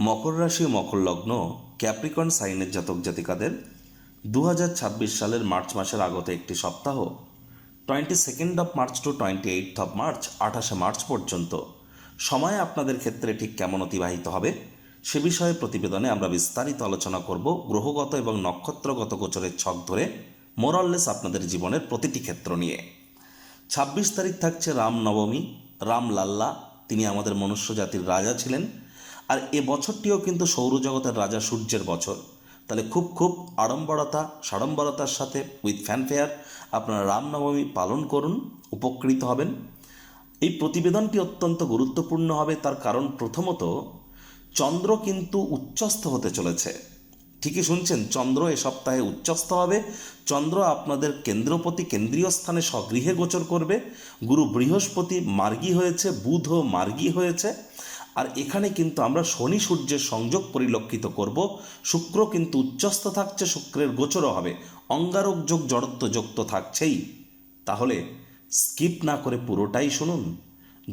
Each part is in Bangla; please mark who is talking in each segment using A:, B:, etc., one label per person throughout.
A: মকর রাশি ও মকর লগ্ন ক্যাপ্রিকর্ন সাইনের জাতক জাতিকাদের 2026 সালের মার্চ মাসের আগত একটি সপ্তাহ 22 মার্চ টু 28 মার্চ 28 মার্চ পর্যন্ত সময় আপনাদের ক্ষেত্রে ঠিক কেমন অতিবাহিত হবে সে বিষয়ে প্রতিবেদনে আমরা বিস্তারিত আলোচনা করব। গ্রহগত এবং নক্ষত্রগত গোচরের ছক ধরে মোরাললেস আপনাদের জীবনের প্রতিটি ক্ষেত্র নিয়ে। 26 তারিখ থাকছে রাম নবমী। রাম লাল্লা তিনি আমাদের মনুষ্য জাতির রাজা ছিলেন, আর এ বছরটিও কিন্তু সৌরজগতের রাজা সূর্যের বছর। তাহলে খুব আড়ম্বরতা সাড়ম্বরতার সাথে উইথ ফ্যানফেয়ার আপনারা রামনবমী পালন করুন, উপকৃত হবেন। এই প্রতিবেদনটি অত্যন্ত গুরুত্বপূর্ণ হবে, তার কারণ প্রথমত চন্দ্র কিন্তু উচ্চস্থ হতে চলেছে। ঠিকই শুনছেন, চন্দ্র এ সপ্তাহে উচ্চস্থ হবে। চন্দ্র আপনাদের কেন্দ্রপতি কেন্দ্রীয় স্থানে স্বগৃহে গোচর করবে। গুরু বৃহস্পতি মার্গী হয়েছে, বুধও মার্গী হয়েছে, আর এখানে কিন্তু আমরা শনি সূর্যের সংযোগ পরিলক্ষিত করব। শুক্র কিন্তু উচ্চস্থ থাকছে, শুক্রের গোচরও হবে। অঙ্গারক যোগ জড়ত্ব যোগ তো থাকছেই। তাহলে স্কিপ না করে পুরোটাই শুনুন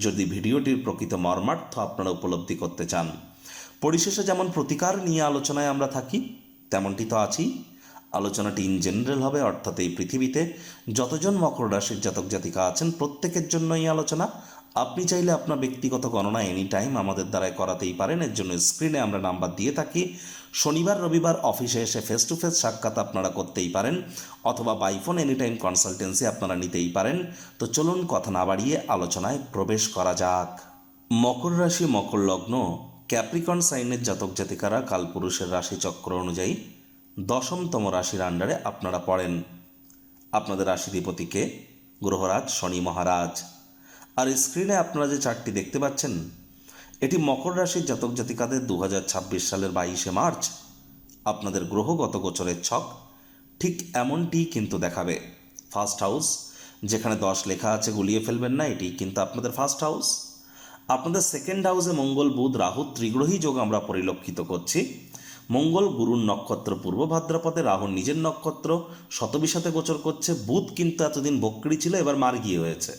A: যদি ভিডিওটির প্রকৃত মর্মার্থ আপনারা উপলব্ধি করতে চান। পরিশেষে যেমন প্রতিকার নিয়ে আলোচনায় আমরা থাকি, তেমনটি তো আছি। আলোচনাটি ইন জেনারেল হবে, অর্থাৎ এই পৃথিবীতে যতজন মকর রাশির জাতক জাতিকা আছেন প্রত্যেকের জন্য এই আলোচনা। আপনি চাইলে আপনার ব্যক্তিগত গণনা এনি টাইম আমাদের দ্বারাই করাতেই পারেন। এর জন্য স্ক্রিনে আমরা নাম্বার দিয়ে থাকি। শনিবার রবিবার অফিসে এসে ফেস টু ফেস সাক্ষাৎ আপনারা করতেই পারেন, অথবা বাইফোন এনি টাইম কনসালটেন্সি আপনারা নিতেই পারেন। তো চলুন কথা না বাড়িয়ে আলোচনায় প্রবেশ করা যাক। মকর রাশি মকর লগ্ন ক্যাপ্রিকর্ন সাইনের জাতক জাতিকারা কালপুরুষের রাশিচক্র অনুযায়ী 10তম রাশির আন্ডারে আপনারা পড়েন। আপনাদের রাশিধিপতিকে গ্রহরাজ শনি মহারাজ। আর স্ক্রিনে আপনারা যে চার্টটি দেখতে পাচ্ছেন এটি মকর রাশির জাতক জাতিকাদের 2026 সালের 22 মার্চ আপনাদের গ্রহগত গোচরের ছক ঠিক এমনটি কিন্তু দেখাবে। ফার্স্ট হাউস যেখানে 10 লেখা আছে গুলিয়ে ফেলবেন না, এটি কিন্তু আপনাদের ফার্স্ট হাউস। আপনাদের সেকেন্ড হাউসে মঙ্গল বুধ রাহু ত্রিগ্রহী যোগ আমরা পরিলক্ষিত করছি। মঙ্গল গুরুর নক্ষত্র পূর্ব ভাদ্রপদে, রাহুর নিজের নক্ষত্র শতবিশাতে গোচর করছে। বুধ কিন্তু এতদিন বক্রী ছিল, এবার মার্গী হয়েছে।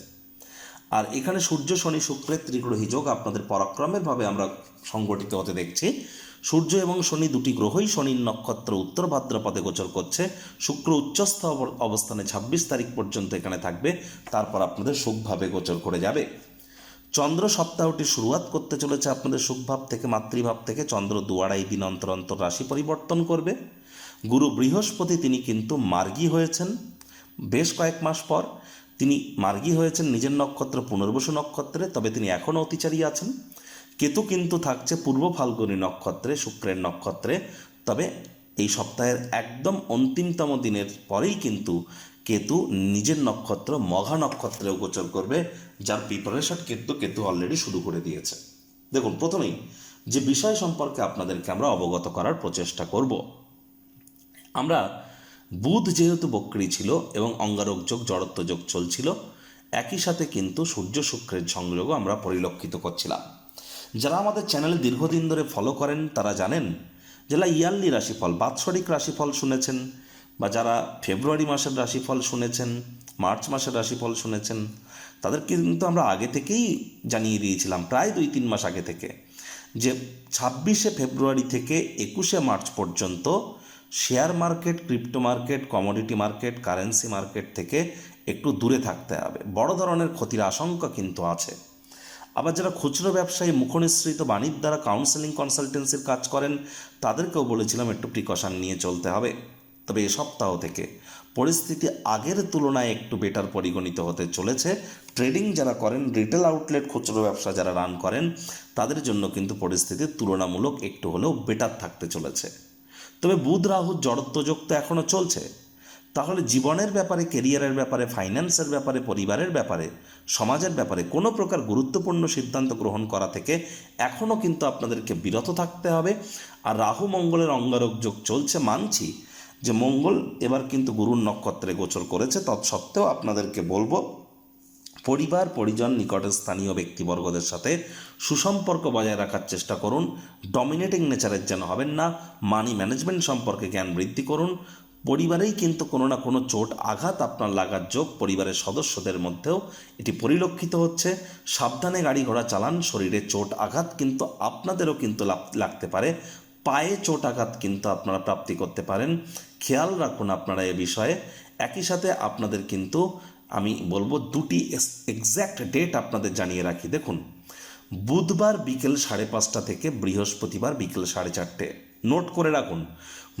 A: আর এখানে সূর্য শনি শুক্রের ত্রিগ্রহী যোগ আপনাদের পরাক্রমের ভাবে আমরা সংগঠিত হতে দেখছি। সূর্য এবং শনি দুটি গ্রহই শনির নক্ষত্র উত্তর ভাদ্রপদে গোচর করছে। শুক্র উচ্চস্থ অবস্থানে 26 তারিখ পর্যন্ত এখানে থাকবে, তারপর আপনাদের সুখভাবে গোচর করে যাবে। চন্দ্র সপ্তাহটি শুরুয়াত করতে চলেছে আপনাদের সুখভাব থেকে, মাতৃভাব থেকে। চন্দ্র 2-2.5 দিন অন্তর অন্তর রাশি পরিবর্তন করবে। গুরু বৃহস্পতি তিনি কিন্তু মার্গী হয়েছেন বেশ কয়েক মাস পর। তিনি মার্গী হয়েছেন নিজের নক্ষত্র পুনর্বসু নক্ষত্রে, তবে তিনি এখনও অতিচারী আছেন। কেতু কিন্তু থাকছে পূর্ব ফাল্গুনী নক্ষত্রে, শুক্রের নক্ষত্রে, তবে এই সপ্তাহের একদম অন্তিমতম দিনের পরেই কিন্তু কেতু নিজের নক্ষত্র মঘা নক্ষত্রেও গোচর করবে, যার প্রিপারেশন কিন্তু কেতু অলরেডি শুরু করে দিয়েছে। দেখুন, প্রথমেই যে বিষয় সম্পর্কে আপনাদেরকে আমরা অবগত করার প্রচেষ্টা করব, আমরা বুধ যেহেতু বক্রী ছিল এবং অঙ্গারক যোগ জড়ত্ব যোগ চলছিল, একই সাথে কিন্তু সূর্য শুক্রের সংযোগও আমরা পরিলক্ষিত করছিলাম। যারা আমাদের চ্যানেলে দীর্ঘদিন ধরে ফলো করেন তারা জানেন, যারা ইয়ারলি রাশিফল বাৎসরিক রাশিফল শুনেছেন, বা যারা ফেব্রুয়ারি মাসের রাশিফল শুনেছেন, মার্চ মাসের রাশিফল শুনেছেন, তাদেরকে কিন্তু আমরা আগে থেকেই জানিয়ে দিয়েছিলাম, প্রায় 2-3 মাস আগে থেকে, যে 26 ফেব্রুয়ারি থেকে 21 মার্চ পর্যন্ত share market, crypto market, commodity market, currency market থেকে একটু দূরে থাকতে হবে। বড় ধরনের ক্ষতির আশঙ্কা কিন্তু আছে। আবার যারা খুচরো ব্যবসায়ী মুখনিসৃত বাণীর দ্বারা কাউন্সেলিং কনসালটেন্সির কাজ করেন তাদেরকেও বলেছিলাম একটু প্রিকশন নিয়ে চলতে হবে। তবে এ সপ্তাহ থেকে পরিস্থিতি আগের তুলনায় একটু বেটার পরিগণিত হতে চলেছে। ট্রেডিং যারা করেন, রিটেল আউটলেট, খুচরো ব্যবসা যারা রান করেন, তাদের জন্য কিন্তু পরিস্থিতি তুলনামূলক একটু হলেও বেটার থাকতে চলেছে। তবে বুধ রাহু জড়ত্ব যোগ তো এখনও চলছে। তাহলে জীবনের ব্যাপারে, কেরিয়ারের ব্যাপারে, ফাইন্যান্সের ব্যাপারে, পরিবারের ব্যাপারে, সমাজের ব্যাপারে কোনো প্রকার গুরুত্বপূর্ণ সিদ্ধান্ত গ্রহণ করা থেকে এখনও কিন্তু আপনাদেরকে বিরত থাকতে হবে। আর রাহু মঙ্গলের অঙ্গারক যোগ চলছে, মানছি যে মঙ্গল এবার কিন্তু গুরুর নক্ষত্রে গোচর করেছে, তৎসত্ত্বেও আপনাদেরকে বলবো পরিবার, পরিজন, নিকটের স্থানীয় ব্যক্তিবর্গদের সাথে সুসম্পর্ক বজায় রাখার চেষ্টা করুন। ডমিনেটিং নেচারের যেন হবেন না। মানি ম্যানেজমেন্ট সম্পর্কে জ্ঞান বৃদ্ধি করুন। পরিবারেই কিন্তু কোনো না কোনো চোট আঘাত আপনার লাগার যোগ পরিবারের সদস্যদের মধ্যেও এটি পরিলক্ষিত হচ্ছে। সাবধানে গাড়ি ঘোড়া চালান, শরীরে চোট আঘাত কিন্তু আপনাদেরও কিন্তু লাগতে পারে, পায়ে চোট আঘাত কিন্তু আপনারা প্রাপ্তি করতে পারেন, খেয়াল রাখুন আপনারা এ বিষয়ে। একই সাথে আপনাদের কিন্তু আমি বলবো দুটি এক্স্যাক্ট ডেট আপনাদের জানিয়ে রাখি। দেখুন, বুধবার বিকেল 5:30 থেকে বৃহস্পতিবার বিকেল 4:30, নোট করে রাখুন,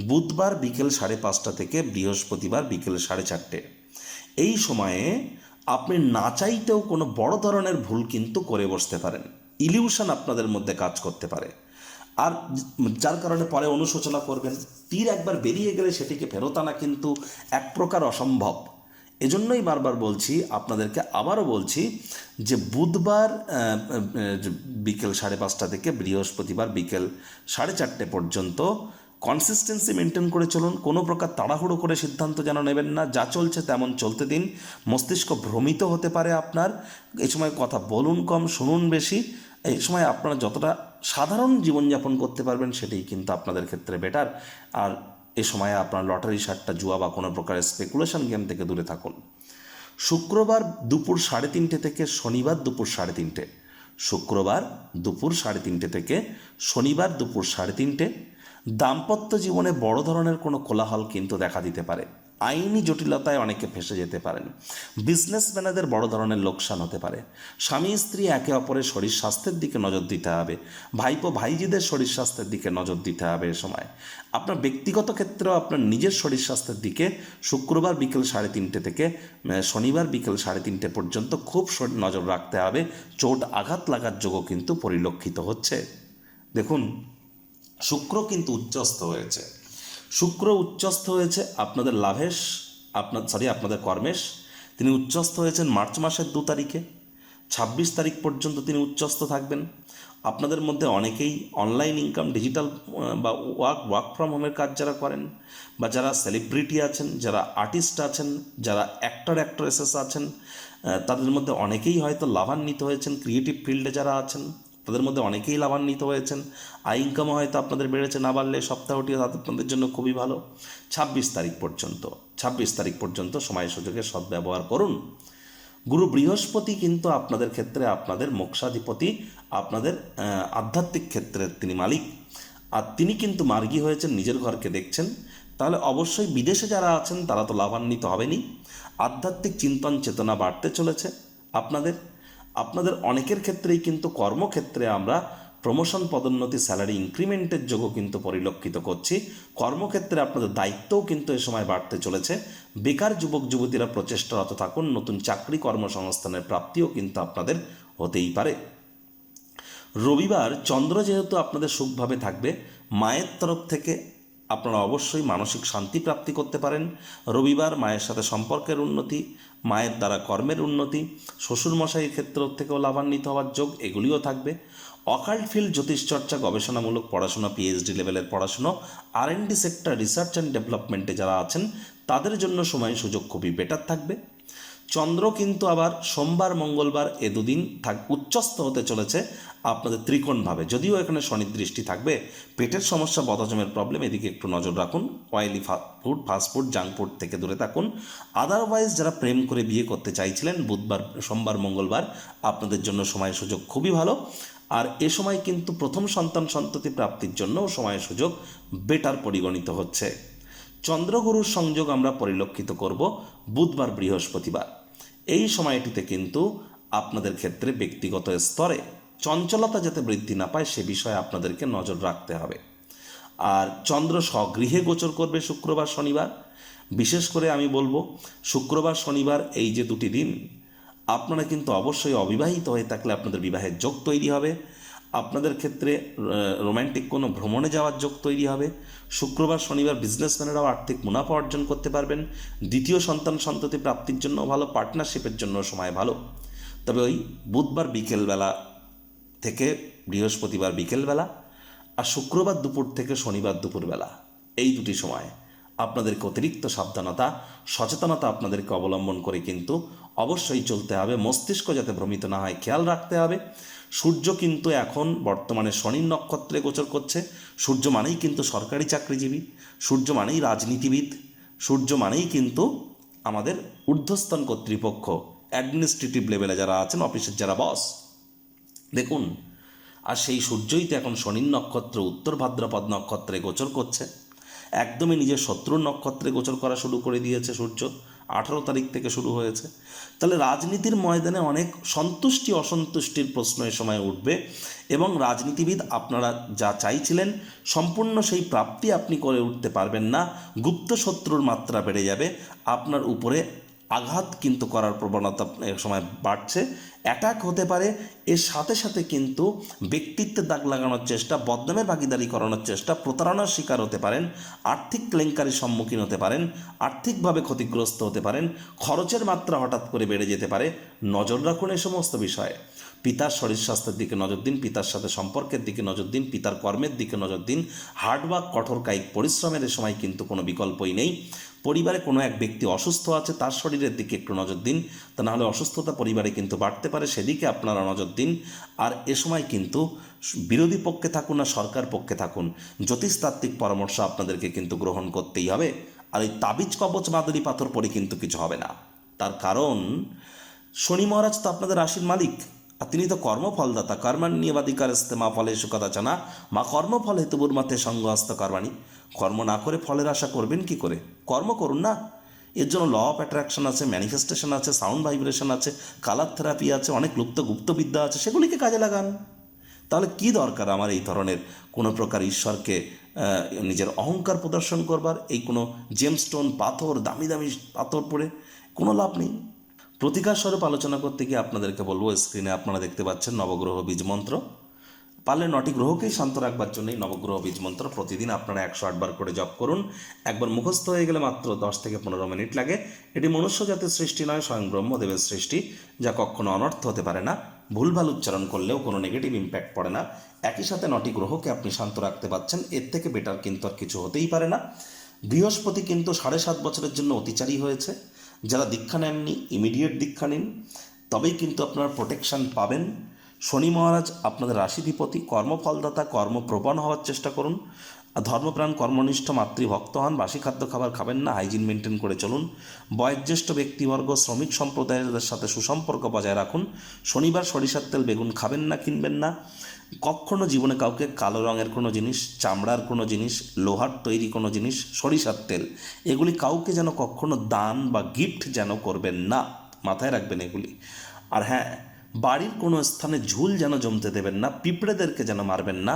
A: বুধবার বিকেল 5:30 থেকে বৃহস্পতিবার বিকেল 4:30, এই সময়ে আপনি না চাইতেও কোনো বড় ধরনের ভুল কিন্তু করে বসতে পারেন। ইলিউশন আপনাদের মধ্যে কাজ করতে পারে, আর যার কারণে পরে অনুশোচনা করবেন। তীর একবার বেরিয়ে গেলে সেটিকে ফেরত আনা কিন্তু এক প্রকার অসম্ভব। এজন্যই বারবার বলছি আপনাদেরকে, আবারও বলছি যে বুধবার বিকেল 5:30 থেকে বৃহস্পতিবার বিকেল 4:30 পর্যন্ত কনসিস্টেন্সি মেনটেন করে চলুন। কোনো প্রকার তাড়াহুড়ো করে সিদ্ধান্ত যেন নেবেন না, যা চলছে তেমন চলতে দিন। মস্তিষ্ক ভ্রমিত হতে পারে আপনার, এই সময় কথা বলুন কম, শুনুন বেশি। এই সময় আপনারা যতটা সাধারণ জীবনযাপন করতে পারবেন সেটাই কিন্তু আপনাদের ক্ষেত্রে বেটার। আর এ সময়ে আপনার লটারি, সাট্টা, জুয়া বা কোনো প্রকারের স্পেকুলেশন গেম থেকে দূরে থাকুন। শুক্রবার দুপুর 3:30 থেকে শনিবার দুপুর 3:30, শুক্রবার দুপুর 3:30 থেকে শনিবার দুপুর 3:30, দাম্পত্য জীবনে বড় ধরনের কোনো কোলাহল কিন্তু দেখা দিতে পারে। আইনি জটিলতায় অনেকে ফেঁসে যেতে পারেন। বিজনেসম্যানেদের বড় ধরনের লোকসান হতে পারে। স্বামী স্ত্রী একে অপরের শরীর স্বাস্থ্যের দিকে নজর দিতে হবে। ভাইপো ভাইজিদের শরীর স্বাস্থ্যের দিকে নজর দিতে হবে। এ সময় আপনার ব্যক্তিগত ক্ষেত্রেও আপনার নিজের শরীর স্বাস্থ্যের দিকে শুক্রবার বিকেল 3:30 থেকে শনিবার বিকেল 3:30 পর্যন্ত খুব নজর রাখতে হবে। চোট আঘাত লাগার যোগও কিন্তু পরিলক্ষিত হচ্ছে। দেখুন, শুক্র কিন্তু উচ্চস্থ হয়েছে। শুক্র উচ্চস্থ হয়েছে আপনাদের লাভেশ, আপনাদের কর্মেশ। তিনি উচ্চস্থ হয়েছেন মার্চ মাসের 2 তারিখে। 26 তারিখ পর্যন্ত তিনি উচ্চস্থ থাকবেন। আপনাদের মধ্যে অনেকেই অনলাইন ইনকাম, ডিজিটাল বা ওয়ার্ক ফ্রম হোমের কাজ যারা করেন, বা যারা সেলিব্রিটি আছেন, যারা আর্টিস্ট আছেন, যারা অ্যাক্ট্রেসেস আছেন, তাদের মধ্যে অনেকেই হয়তো লাভান্বিত হয়েছেন। ক্রিয়েটিভ ফিল্ডে যারা আছেন তাদের মধ্যে অনেকেই লাভান্বিত হয়েছেন। আয় ইনকামও হয়তো আপনাদের বেড়েছে, না বাড়লে সপ্তাহটি আপনাদের জন্য খুবই ভালো। 26 তারিখ পর্যন্ত সময় সুযোগের সদ্ব্যবহার করুন। গুরু বৃহস্পতি কিন্তু আপনাদের ক্ষেত্রে আপনাদের মোক্ষাধিপতি, আপনাদের আধ্যাত্মিক ক্ষেত্রের তিনি মালিক, আর তিনি কিন্তু মার্গী হয়েছেন, নিজের ঘরকে দেখছেন। তাহলে অবশ্যই বিদেশে যারা আছেন তারা তো লাভান্বিত হবেনই। আধ্যাত্মিক চিন্তন চেতনা বাড়তে চলেছে আপনাদের অনেকের ক্ষেত্রেই কিন্তু কর্মক্ষেত্রে আমরা প্রমোশন, পদোন্নতি, স্যালারি ইনক্রিমেন্টের যোগও কিন্তু পরিলক্ষিত করছি। কর্মক্ষেত্রে আপনাদের দায়িত্বও কিন্তু এ সময় বাড়তে চলেছে। বেকার যুবক যুবতীরা প্রচেষ্টারত থাকুন, নতুন চাকরি কর্মসংস্থানের প্রাপ্তিও কিন্তু আপনাদের হতেই পারে। রবিবার চন্দ্র যেহেতু আপনাদের সুখভাবে থাকবে, মায়ের তরফ থেকে আপনারা অবশ্যই মানসিক শান্তি প্রাপ্তি করতে পারেন। রবিবার মায়ের সাথে সম্পর্কের উন্নতি, মায়ের দ্বারা কর্মের উন্নতি, শ্বশুরমশাইয়ের ক্ষেত্র থেকেও লাভান্বিত হওয়ার যোগ, এগুলিও থাকবে। অকাল্ট ফিল্ড, জ্যোতিষচর্চা, গবেষণামূলক পড়াশোনা, পিএইচডি লেভেলের পড়াশুনো, R&D সেক্টর, রিসার্চ অ্যান্ড ডেভেলপমেন্টে যারা আছেন তাদের জন্য সময় সুযোগ খুবই বেটার থাকবে। চন্দ্র কিন্তু আবার সোমবার মঙ্গলবার এ দুদিন উচ্চস্থ হতে চলেছে আপনাদের ত্রিকোণভাবে। যদিও এখানে শনির দৃষ্টি থাকবে। পেটের সমস্যা, বদহজমের প্রবলেম, এদিকে একটু নজর রাখুন। অয়েলি ফাস্টফুড, জাঙ্ক ফুড থেকে দূরে থাকুন। আদারওয়াইজ যারা প্রেম করে বিয়ে করতে চাইছিলেন, বুধবার, সোমবার, মঙ্গলবার আপনাদের জন্য সময় সুযোগ খুবই ভালো। আর এ সময় কিন্তু প্রথম সন্তান সন্ততি প্রাপ্তির জন্যও সময় সুযোগ বেটার পরিগণিত হচ্ছে। চন্দ্রগুরুর সংযোগ আমরা পরিলক্ষিত করব বুধবার, বৃহস্পতিবার। এই সময়টিতে কিন্তু আপনাদের ক্ষেত্রে ব্যক্তিগত স্তরে চঞ্চলতা যাতে বৃদ্ধি না পায় সে বিষয়ে আপনাদেরকে নজর রাখতে হবে। আর চন্দ্র স্বগৃহে গোচর করবে শুক্রবার, শনিবার। বিশেষ করে আমি বলবো শুক্রবার, শনিবার এই যে দুটি দিন আপনারা কিন্তু অবশ্যই অবিবাহিত হয়ে থাকলে আপনাদের বিবাহের যোগ তৈরি হবে। আপনাদের ক্ষেত্রে রোম্যান্টিক কোনো ভ্রমণে যাওয়ার যোগ তৈরি হবে। শুক্রবার, শনিবার বিজনেসম্যানেরাও আর্থিক মুনাফা অর্জন করতে পারবেন। দ্বিতীয় সন্তান সন্ততি প্রাপ্তির জন্য ভালো, পার্টনারশিপের জন্য সময় ভালো। তবে ওই বুধবার বিকেলবেলা থেকে বৃহস্পতিবার বিকেলবেলা, আর শুক্রবার দুপুর থেকে শনিবার দুপুরবেলা, এই দুটি সময় আপনাদেরকে অতিরিক্ত সাবধানতা, সচেতনতা আপনাদেরকে অবলম্বন করে কিন্তু অবশ্যই চলতে হবে। মস্তিষ্ক যাতে ভ্রমিত না হয় খেয়াল রাখতে হবে। সূর্য কিন্তু এখন বর্তমানে শনির নক্ষত্রে গোচর করছে। সূর্য মানেই কিন্তু সরকারি চাকরিজীবী, সূর্য মানেই রাজনীতিবিদ, সূর্য মানেই কিন্তু আমাদের ঊর্ধ্বস্তন কর্তৃপক্ষ, অ্যাডমিনিস্ট্রেটিভ লেভেলে যারা আছেন, অফিসের যারা বস। দেখুন, আর সেই সূর্যই তো এখন শনির নক্ষত্র উত্তর ভাদ্রপদ নক্ষত্রে গোচর করছে, একদমই নিজের শত্রুর নক্ষত্রে গোচর করা শুরু করে দিয়েছে সূর্য। 18 তারিখ থেকে শুরু হয়েছে। তাহলে রাজনীতির ময়দানে অনেক সন্তুষ্টি অসন্তুষ্টির প্রশ্ন এ সময় উঠবে, এবং রাজনীতিবিদ আপনারা যা চাইছিলেন সম্পূর্ণ সেই প্রাপ্তি আপনি করে উঠতে পারবেন না। গুপ্ত শত্রুর মাত্রা বেড়ে যাবে, আপনার উপরে আঘাত কিন্তু করার প্রবণতা এ সময় বাড়ছে, অ্যাটাক হতে পারে। এর সাথে সাথে কিন্তু ব্যক্তিত্বের দাগ লাগানোর চেষ্টা, বদনামের ভাগিদারি করানোর চেষ্টা, প্রতারণার শিকার হতে পারেন, আর্থিক কেলেঙ্কারির সম্মুখীন হতে পারেন, আর্থিকভাবে ক্ষতিগ্রস্ত হতে পারেন, খরচের মাত্রা হঠাৎ করে বেড়ে যেতে পারে। নজর রাখুন এই সমস্ত বিষয়ে। পিতার শরীর স্বাস্থ্যের দিকে নজর দিন, পিতার সাথে সম্পর্কের দিকে নজর দিন, পিতার কর্মের দিকে নজর দিন। হার্ডওয়ার্ক, কঠোর কায়িক পরিশ্রমের এ সময় কিন্তু কোনো বিকল্পই নেই। পরিবারে কোনো এক ব্যক্তি অসুস্থ আছে, তার শরীরের দিকে একটু নজর দিন, তা নাহলে অসুস্থতা পরিবারে কিন্তু বাড়তে পারে, সেদিকে আপনারা নজর দিন। আর এ সময় কিন্তু বিরোধী পক্ষে থাকুন আর সরকার পক্ষে থাকুন, জ্যোতিষতাত্ত্বিক পরামর্শ আপনাদেরকে কিন্তু গ্রহণ করতেই হবে। আর এই তাবিজ কবচ মাদুলি পাথর পরে কিন্তু কিছু হবে না। তার কারণ শনি মহারাজ তো আপনাদের রাশির মালিক, আর তিনি তো কর্মফলদাতা। কর্মাণ্যেবাধিকার মা ফলে সুকদাচনা, মা কর্মফল হেতুবুর মাতে সঙ্গ হস্ত কর্মাণী। কর্ম না করে ফলের আশা করবেন কি করে? কর্ম করুন না। এর জন্য ল অফ অ্যাট্রাকশন আছে, ম্যানিফেস্টেশন আছে, সাউন্ড ভাইব্রেশন আছে, কালার থেরাপি আছে, অনেক লুপ্ত গুপ্তবিদ্যা আছে, সেগুলিকে কাজে লাগান। তাহলে কি দরকার আমার এই ধরনের কোনো প্রকার ঈশ্বরকে নিজের অহংকার প্রদর্শন করবার? এই কোনো জেমস্টোন পাথর, দামি দামি পাথর পরে কোনো লাভ নেই। প্রতিকার স্বরূপ আলোচনা করতে গিয়ে আপনাদেরকে বলবো, স্ক্রিনে আপনারা দেখতে পাচ্ছেন নবগ্রহ বীজ মন্ত্র। পারলে 9টি গ্রহকেই শান্ত রাখবার জন্যই নবগ্রহ বীজ মন্ত্র প্রতিদিন আপনারা 108 বার করে জপ করুন। একবার মুখস্থ হয়ে গেলে মাত্র 10 থেকে 15 মিনিট লাগে। এটি মনুষ্য জাতির সৃষ্টি নয়, স্বয়ং ব্রহ্মদেবের সৃষ্টি, যা কখনো অনর্থ হতে পারে না। ভুলভাল উচ্চারণ করলেও কোনো নেগেটিভ ইম্প্যাক্ট পড়ে না। একই সাথে 9টি গ্রহকে আপনি শান্ত রাখতে পারছেন, এর থেকে বেটার কিন্তু আর কিছু হতেই পারে না। বৃহস্পতি কিন্তু 7.5 বছরের জন্য অতিচারী হয়েছে। যারা দীক্ষা নেননি, ইমিডিয়েট দীক্ষা নিন, তবেই কিন্তু আপনারা প্রোটেকশান পাবেন। শনি মহারাজ আপনাদের রাশিধিপতি, কর্মফলদাতা, কর্মপ্রবণ হওয়ার চেষ্টা করুন। ধর্মপ্রাণ, কর্মনিষ্ঠ, মাতৃভক্ত হন। বাসি খাদ্য খাবার খাবেন না, হাইজিন মেনটেন করে চলুন। বয়োজ্যেষ্ঠ ব্যক্তিবর্গ, শ্রমিক সম্প্রদায়ের সাথে সুসম্পর্ক বজায় রাখুন। শনিবার সরিষার তেল, বেগুন খাবেন না, কিনবেন না। কখনো জীবনে কাউকে কালো রঙের কোনো জিনিস, চামড়ার কোনো জিনিস, লোহার তৈরি কোনো জিনিস, সরিষার তেল, এগুলি কাউকে যেন কখনো দান বা গিফট যেন করবেন না, মাথায় রাখবেন এগুলি। আর হ্যাঁ, বাড়ির কোনো স্থানে ঝুল যেন জমতে দেবেন না, পিঁপড়েদেরকে যেন মারবেন না।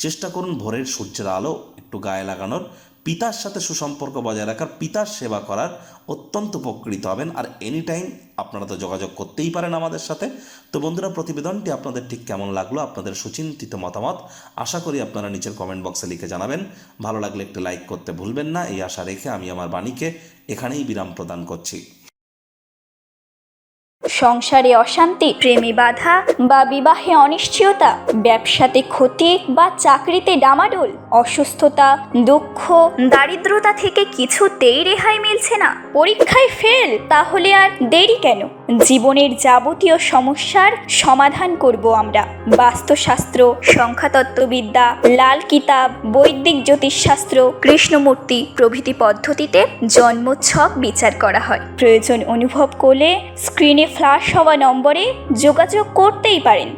A: চেষ্টা করুন ভোরের সূর্যের আলো একটু গায়ে লাগানোর, পিতার সাথে সুসম্পর্ক বজায় রাখার, পিতার সেবা করার, অত্যন্ত উপকৃত হবেন। আর এনি টাইম আপনারা তো যোগাযোগ করতেই পারেন আমাদের সাথে। তো বন্ধুরা, প্রতিবেদনটি আপনাদের ঠিক কেমন লাগলো, আপনাদের সুচিন্তিত মতামত আশা করি আপনারা নিচের কমেন্ট বক্সে লিখে জানাবেন। ভালো লাগলে একটু লাইক করতে ভুলবেন না। এই আশা রেখে আমি আমার বাণীকে এখানেই বিরাম প্রদান করছি।
B: সংসারে অশান্তি, প্রেমে বাধা বা বিবাহে অনিশ্চয়তা, ব্যবসাতে ক্ষতি বা চাকরিতে ডামাডোল, অসুস্থতা, দুঃখ, দারিদ্রতা থেকে কিছুতেই রেহাই মিলছে না, পরীক্ষায় ফেল, তাহলে আর দেরি কেন? জীবনের যাবতীয় সমস্যার সমাধান করব আমরা। বাস্তুশাস্ত্র, সংখ্যাতত্ত্ববিদ্যা, লাল কিতাব, বৈদিক জ্যোতিষশাস্ত্র, কৃষ্ণমূর্তি প্রভৃতি পদ্ধতিতে জন্মছক বিচার করা হয়। প্রয়োজন অনুভব করলে স্ক্রিনে ফ্ল্যাশ হওয়া নম্বরে যোগাযোগ করতেই পারেন।